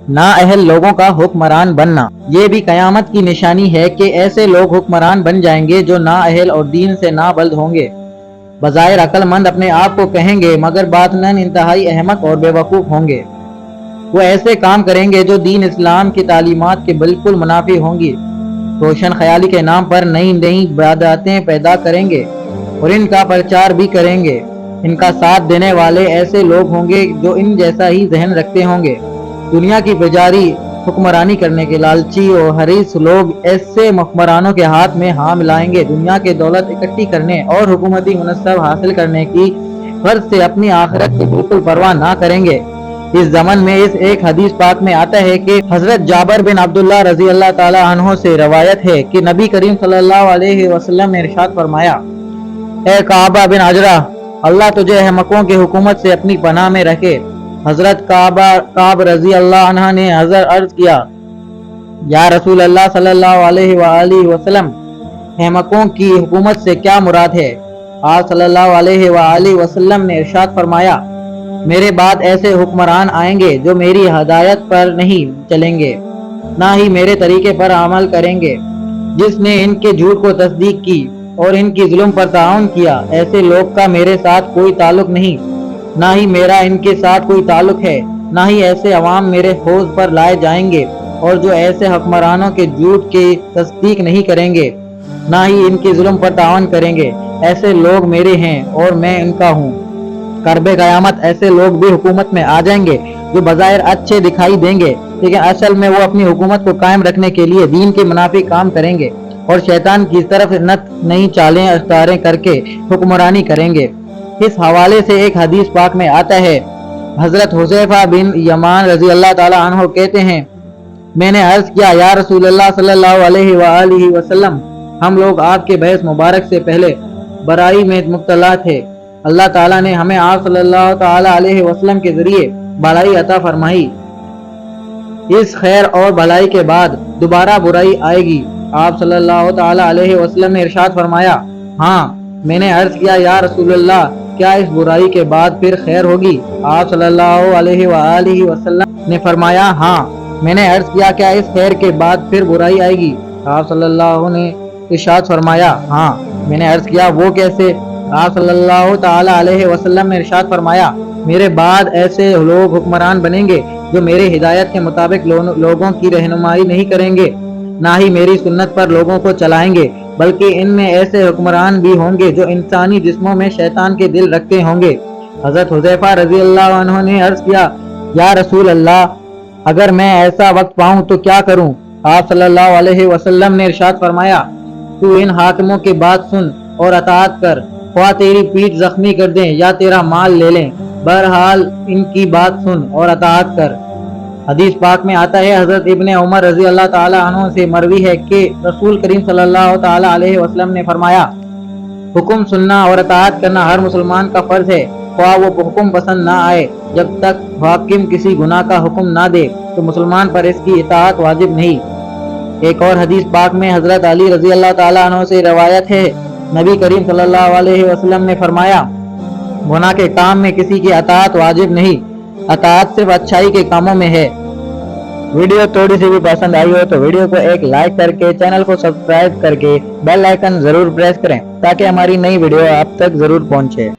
नाअहल लोगों का हुक्मरान बनना। ये भी कयामत की निशानी है कि ऐसे लोग हुक्मरान बन जाएंगे जो नाअहल और दीन से नाबल्द होंगे। बज़ाहिर अक्लमंद अपने आप को कहेंगे मगर बातिनन इंतहाई अहमक और बेवकूफ़ होंगे। वो ऐसे काम करेंगे जो दीन इस्लाम की तालीमात के बिल्कुल मुनाफी होंगी। रोशन ख्याली के नाम पर नई नई बातें पैदा करेंगे और इनका प्रचार भी करेंगे। इनका साथ देने वाले ऐसे लोग होंगे जो इन जैसा ही जहन रखते होंगे। दुनिया की बेजारी हुक्मरानी करने के लालची और हरीस लोग ऐसे हुक्मरानों के हाथ में हाँ मिलाएंगे। दुनिया के दौलत इकट्ठी करने और हुकूमती मुनसब हासिल करने की गर्ज से अपनी आखिरत की बिल्कुल परवाह ना करेंगे। इस ज़मन में इस एक हदीस पाक में आता है कि हजरत जाबर बिन अब्दुल्लाह रजी अल्लाह ताला अन्हो से रवायत है कि नबी करीम सल्लल्लाहु अलैहि वसल्लम ने इरशाद फरमाया, ए काबा बिन अजरा, अल्लाह तुझे अहमकों की हुकूमत से अपनी पनाह में रखे। हजरत काब रजी अल्लाह अन्हा ने अर्ज किया, या रसूल अल्लाह सल्लल्लाहु अलैहि वसल्लम, अहमकों की हुकूमत से क्या मुराद है? आप सल्लल्लाहु अलैहि वसल्लम ने इरशाद फरमाया, मेरे बाद ऐसे हुक्मरान आएंगे जो मेरी हदायत पर नहीं चलेंगे, ना ही मेरे तरीके पर अमल करेंगे। जिसने इनके झूठ को तस्दीक की और इनकी जुल्म पर ताउन किया, ऐसे लोग का मेरे साथ कोई ताल्लुक नहीं, ना ही मेरा इनके साथ कोई ताल्लुक है। ना ही ऐसे अवाम मेरे हौज पर लाए जाएंगे और जो ऐसे हुक्मरानों के झूठ की तस्दीक नहीं करेंगे, ना ही इनकी जुल्म पर ताउन करेंगे। ऐसे लोग मेरे हैं और मैं इनका हूँ। करबे क़यामत ऐसे लोग भी हुकूमत में आ जाएंगे जो बज़ाहिर अच्छे दिखाई देंगे, लेकिन असल में वो अपनी हुकूमत को कायम रखने के लिए दीन के मुनाफी काम करेंगे और शैतान की तरफ नई चालें अख्तियार करके हुक्मरानी करेंगे। इस हवाले से एक हदीस पाक में आता है, हजरत हुज़ैफा बिन यमान रजी अल्लाह ताला अन्हु कहते हैं, मैंने अर्ज किया, या रसूल अल्लाह सल्लल्लाहु अलैहि वसल्लम, हम लोग आपके बहस मुबारक से पहले बराई में मुब्तला थे। अल्लाह ताला ने हमें आप सल्लल्लाहु ताला अलैहि वसल्लम के जरिए भलाई अता फरमाई। इस खैर और भलाई के बाद दोबारा बुराई आएगी। आप सल्लल्लाहु ताला अलैहि वसल्लम ने इरशाद फरमाया, हाँ। मैंने अर्ज किया, या रसूल अल्लाह, क्या इस बुराई के बाद फिर खैर होगी? आप सल्लल्लाहु अलैहि वसल्लम ने फरमाया, हाँ। मैंने अर्ज किया, क्या इस खैर के बाद फिर बुराई आएगी? आप सल्लल्लाहु ने इरशाद फरमाया, हाँ। मैंने अर्ज किया, वो कैसे? आप सल्लल्लाहु ताला अलैहि वसल्लम ने इरशाद फरमाया, मेरे बाद ऐसे लोग हुक्मरान बनेंगे जो मेरे हिदायत के मुताबिक लोगों की रहनुमाई नहीं करेंगे, ना ही मेरी सुन्नत पर लोगों को चलाएंगे, बल्कि इनमें ऐसे हुक्मरान भी होंगे जो इंसानी जिस्मों में शैतान के दिल रखते होंगे। हजरत हुज़ैफा रजी अल्लाह अन्हु ने अर्ज किया, या रसूल अल्लाह, अगर मैं ऐसा वक्त पाऊं तो क्या करूं? आप सल्लल्लाहु अलैहि वसल्लम ने इरशाद फरमाया, तू इन हाकिमों की बात सुन और अताअत कर, ख्वाह तेरी पीठ जख्मी कर दें या तेरा माल ले लें, बहरहाल इनकी बात सुन और अताअत कर। हदीस पाक में आता है, हजरत इब्ने उमर रजी अल्लाह ताला अन्हु से मरवी है कि रसूल करीम सल्लल्लाहु ताला अलैहि वसल्लम ने फरमाया, हुक्म सुनना और अताअत करना हर मुसलमान का फर्ज है, ख्वाह वो हुक्म पसंद ना आए। जब तक हाकिम किसी गुनाह का हुक्म ना दे तो मुसलमान पर इसकी इताअत वाजिब नहीं। एक और हदीस पाक में हजरत अली रजी अल्लाह ताला अन्हु से रवायत है, नबी करीम सल्लल्लाहु अलैहि वसल्लम ने फरमाया, गुनाह के काम में किसी की अताअत वाजिब नहीं, अताअत सिर्फ अच्छाई के कामों में है। वीडियो थोड़ी सी भी पसंद आई हो तो वीडियो को एक लाइक करके चैनल को सब्सक्राइब करके बेल आइकन जरूर प्रेस करें ताकि हमारी नई वीडियो आप तक जरूर पहुंचे।